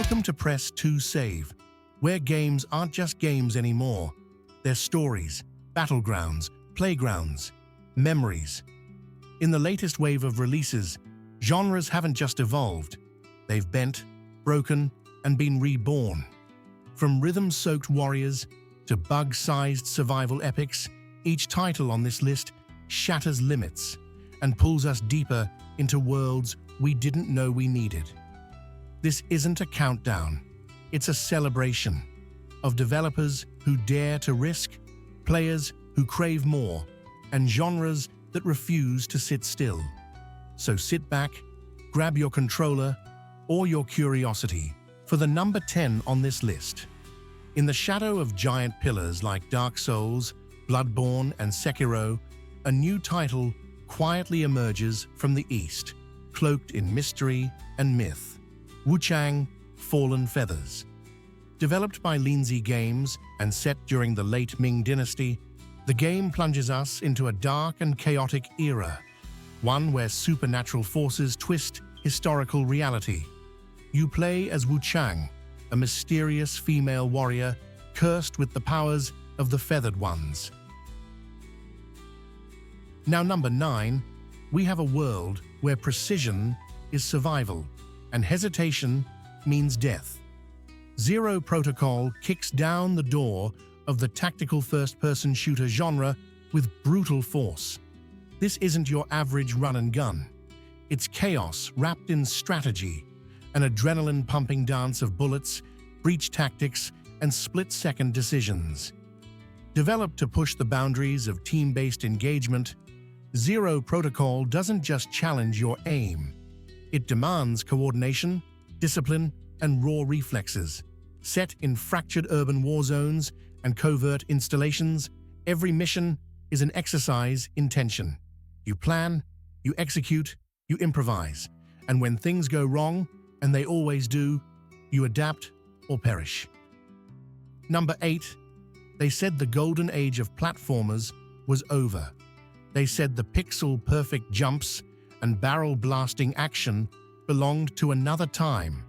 Welcome to Press 2 Save, where games aren't just games anymore. They're stories, battlegrounds, playgrounds, memories. In the latest wave of releases, genres haven't just evolved. They've bent, broken, and been reborn. From rhythm-soaked warriors to bug-sized survival epics, each title on this list shatters limits and pulls us deeper into worlds we didn't know we needed. This isn't a countdown, it's a celebration of developers who dare to risk, players who crave more, and genres that refuse to sit still. So sit back, grab your controller or your curiosity for the number 10 on this list. In the shadow of giant pillars like Dark Souls, Bloodborne, and Sekiro, a new title quietly emerges from the east, cloaked in mystery and myth. Wuchang: Fallen Feathers. Developed by Lindsay Games and set during the late Ming Dynasty, the game plunges us into a dark and chaotic era, one where supernatural forces twist historical reality. You play as Wuchang, a mysterious female warrior cursed with the powers of the Feathered Ones. Now, number 9, we have a world where precision is survival and hesitation means death. Zero Protocol kicks down the door of the tactical first-person shooter genre with brutal force. This isn't your average run-and-gun. It's chaos wrapped in strategy, an adrenaline-pumping dance of bullets, breach tactics, and split-second decisions. Developed to push the boundaries of team-based engagement, Zero Protocol doesn't just challenge your aim. It demands coordination, discipline, and raw reflexes. Set in fractured urban war zones and covert installations, every mission is an exercise in tension. You plan, you execute, you improvise, and when things go wrong, and they always do, you adapt or perish. Number 8. They said the golden age of platformers was over. They said the pixel-perfect jumps and barrel-blasting action belonged to another time.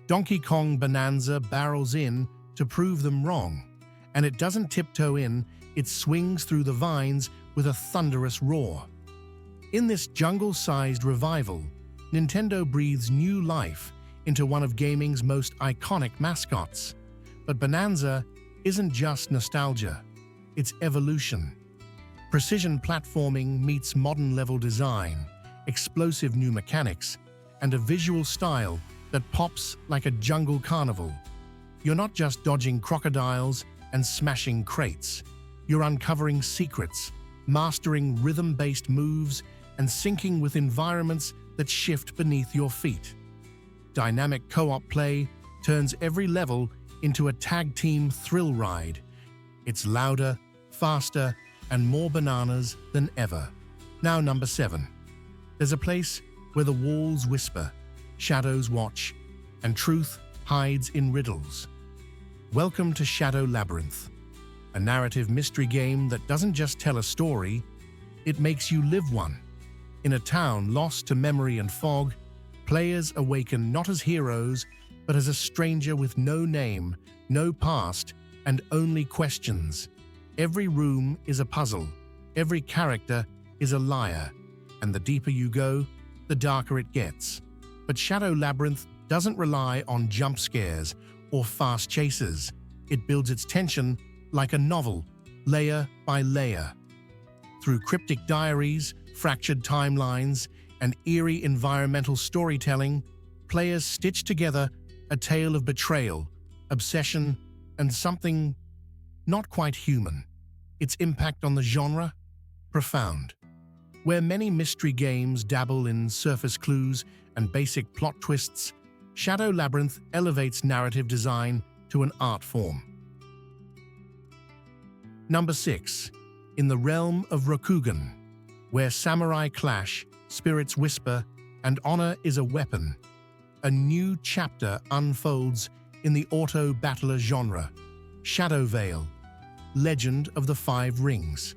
Donkey Kong Bonanza barrels in to prove them wrong, and it doesn't tiptoe in, it swings through the vines with a thunderous roar. In this jungle-sized revival, Nintendo breathes new life into one of gaming's most iconic mascots. But Bonanza isn't just nostalgia, it's evolution. Precision platforming meets modern level design, explosive new mechanics, and a visual style that pops like a jungle carnival. You're not just dodging crocodiles and smashing crates. You're uncovering secrets, mastering rhythm-based moves, and syncing with environments that shift beneath your feet. Dynamic co-op play turns every level into a tag-team thrill ride. It's louder, faster, and more bananas than ever. Now, number 7. There's a place where the walls whisper, shadows watch, and truth hides in riddles. Welcome to Shadow Labyrinth, a narrative mystery game that doesn't just tell a story, it makes you live one. In a town lost to memory and fog, players awaken not as heroes, but as a stranger with no name, no past, and only questions. Every room is a puzzle, every character is a liar, and the deeper you go, the darker it gets. But Shadow Labyrinth doesn't rely on jump scares or fast chases. It builds its tension like a novel, layer by layer. Through cryptic diaries, fractured timelines, and eerie environmental storytelling, players stitch together a tale of betrayal, obsession, and something not quite human. Its impact on the genre? Profound. Where many mystery games dabble in surface clues and basic plot twists, Shadow Labyrinth elevates narrative design to an art form. Number 6. In the realm of Rokugan, where samurai clash, spirits whisper, and honor is a weapon, a new chapter unfolds in the auto-battler genre. Shadow Veil, Legend of the Five Rings.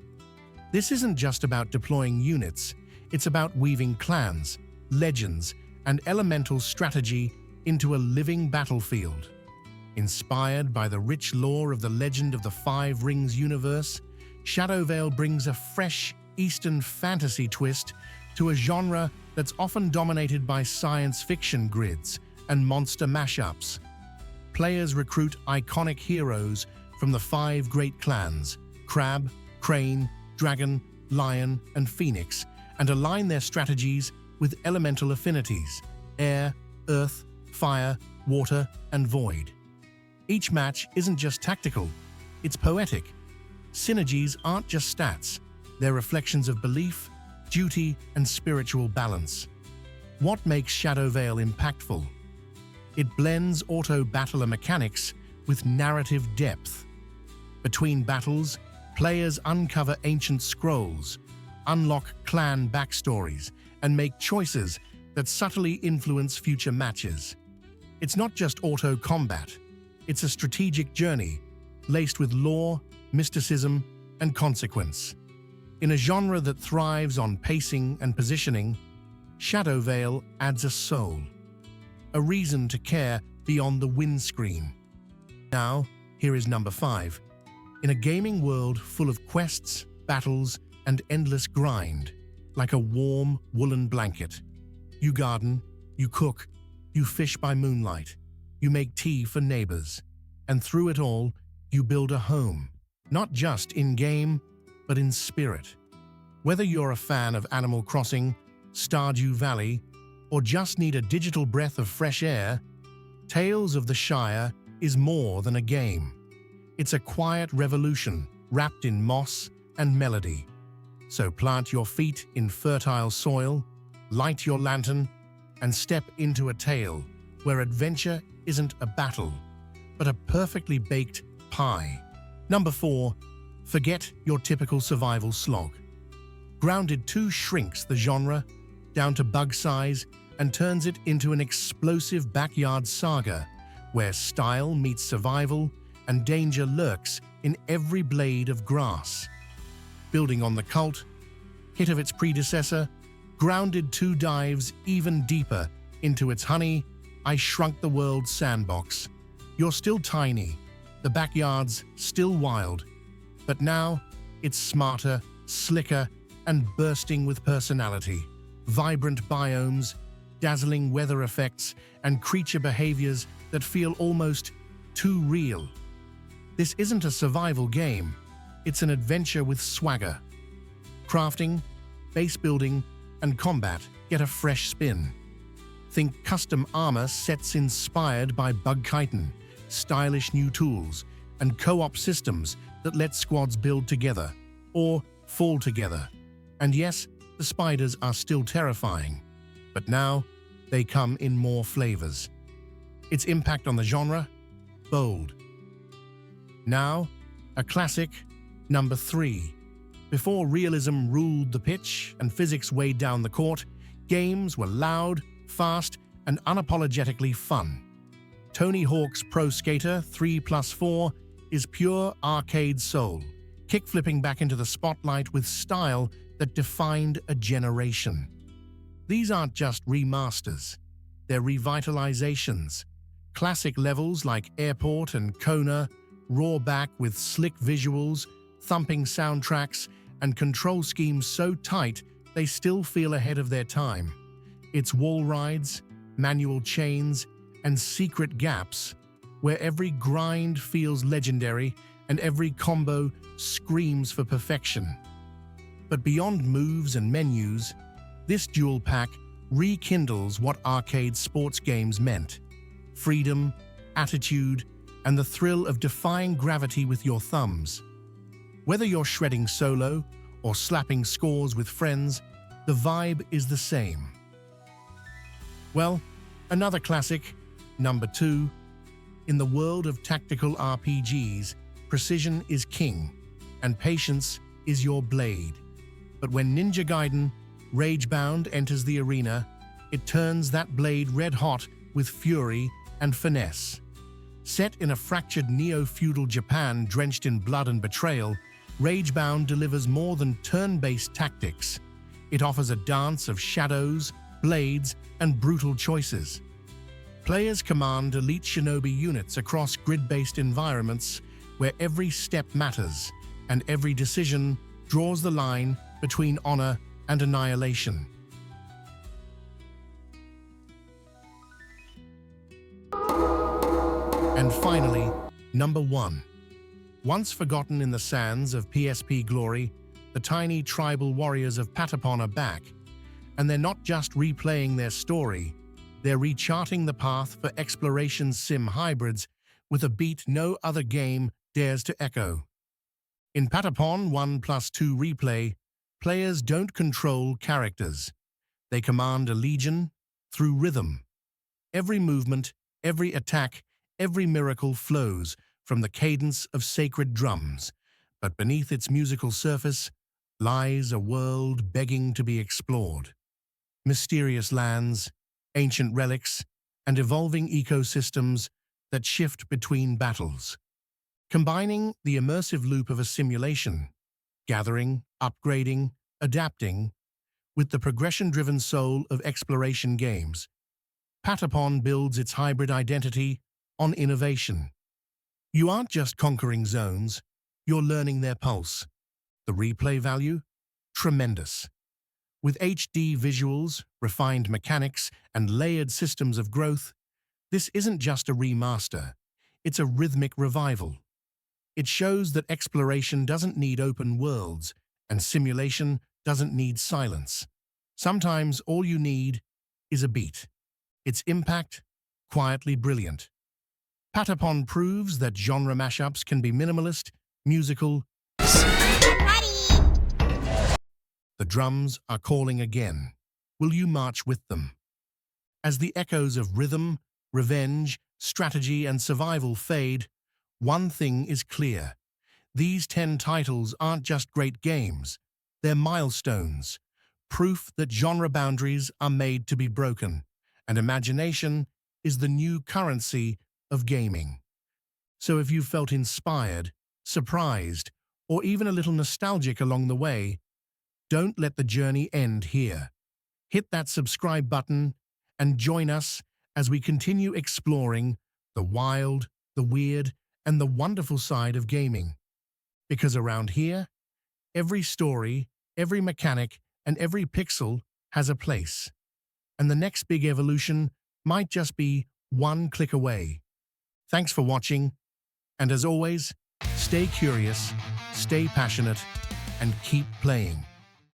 This isn't just about deploying units, it's about weaving clans, legends, and elemental strategy into a living battlefield. Inspired by the rich lore of the Legend of the Five Rings universe, Shadow Vale brings a fresh Eastern fantasy twist to a genre that's often dominated by science fiction grids and monster mashups. Players recruit iconic heroes from the five great clans, Crab, Crane, Dragon, Lion, and Phoenix, and align their strategies with elemental affinities: air, earth, fire, water, and void. Each match isn't just tactical, it's poetic. Synergies aren't just stats, they're reflections of belief, duty, and spiritual balance. What makes Shadow Vale impactful? It blends auto-battler mechanics with narrative depth. Between battles, players uncover ancient scrolls, unlock clan backstories, and make choices that subtly influence future matches. It's not just auto-combat, it's a strategic journey, laced with lore, mysticism, and consequence. In a genre that thrives on pacing and positioning, Shadow Vale adds a soul, a reason to care beyond the windscreen. Now, here is number 5. In a gaming world full of quests, battles, and endless grind, like a warm woolen blanket, you garden, you cook, you fish by moonlight, you make tea for neighbors, and through it all, you build a home, not just in-game, but in spirit. Whether you're a fan of Animal Crossing, Stardew Valley, or just need a digital breath of fresh air, Tales of the Shire is more than a game. It's a quiet revolution wrapped in moss and melody. So plant your feet in fertile soil, light your lantern, and step into a tale where adventure isn't a battle, but a perfectly baked pie. Number 4. Forget your typical survival slog. Grounded 2 shrinks the genre down to bug size and turns it into an explosive backyard saga where style meets survival and danger lurks in every blade of grass. Building on the cult hit of its predecessor, Grounded 2 dives even deeper into its Honey, I Shrunk the World sandbox. You're still tiny, the backyard's still wild, but now it's smarter, slicker, and bursting with personality. Vibrant biomes, dazzling weather effects, and creature behaviors that feel almost too real. This isn't a survival game, it's an adventure with swagger. Crafting, base building, and combat get a fresh spin. Think custom armor sets inspired by Bug Chitin, stylish new tools, and co-op systems that let squads build together, or fall together. And yes, the spiders are still terrifying, but now they come in more flavors. Its impact on the genre? Bold. Now, a classic, number 3. Before realism ruled the pitch and physics weighed down the court, games were loud, fast, and unapologetically fun. Tony Hawk's Pro Skater 3+4 is pure arcade soul, kickflipping back into the spotlight with style that defined a generation. These aren't just remasters, they're revitalizations. Classic levels like Airport and Kona roar back with slick visuals, thumping soundtracks, and control schemes so tight they still feel ahead of their time. It's wall rides, manual chains, and secret gaps where every grind feels legendary and every combo screams for perfection. But beyond moves and menus, this dual pack rekindles what arcade sports games meant: freedom, attitude, and the thrill of defying gravity with your thumbs. Whether you're shredding solo or slapping scores with friends, the vibe is the same. Well, another classic, number 2. In the world of tactical RPGs, precision is king, and patience is your blade. But when Ninja Gaiden Ragebound enters the arena, it turns that blade red-hot with fury and finesse. Set in a fractured neo-feudal Japan drenched in blood and betrayal, Ragebound delivers more than turn-based tactics. It offers a dance of shadows, blades, and brutal choices. Players command elite shinobi units across grid-based environments where every step matters and every decision draws the line between honor and annihilation. And finally, number 1. Once forgotten in the sands of PSP glory, the tiny tribal warriors of Patapon are back, and they're not just replaying their story, they're recharting the path for exploration sim hybrids with a beat no other game dares to echo. In Patapon 1+2 replay, players don't control characters. They command a legion through rhythm. Every movement, every attack, every miracle flows from the cadence of sacred drums, but beneath its musical surface lies a world begging to be explored. Mysterious lands, ancient relics, and evolving ecosystems that shift between battles. Combining the immersive loop of a simulation, gathering, upgrading, adapting, with the progression-driven soul of exploration games, Patapon builds its hybrid identity on innovation. You aren't just conquering zones, you're learning their pulse. The replay value? Tremendous. With HD visuals, refined mechanics, and layered systems of growth, this isn't just a remaster, it's a rhythmic revival. It shows that exploration doesn't need open worlds, and simulation doesn't need silence. Sometimes all you need is a beat. Its impact, quietly brilliant. Patapon proves that genre mashups can be minimalist, musical. The drums are calling again. Will you march with them? As the echoes of rhythm, revenge, strategy, and survival fade, one thing is clear. These 10 titles aren't just great games. They're milestones, proof that genre boundaries are made to be broken, and imagination is the new currency of gaming. So if you felt inspired, surprised, or even a little nostalgic along the way, don't let the journey end here. Hit that subscribe button and join us as we continue exploring the wild, the weird, and the wonderful side of gaming. Because around here, every story, every mechanic, and every pixel has a place. And the next big evolution might just be one click away. Thanks for watching, and as always, stay curious, stay passionate, and keep playing.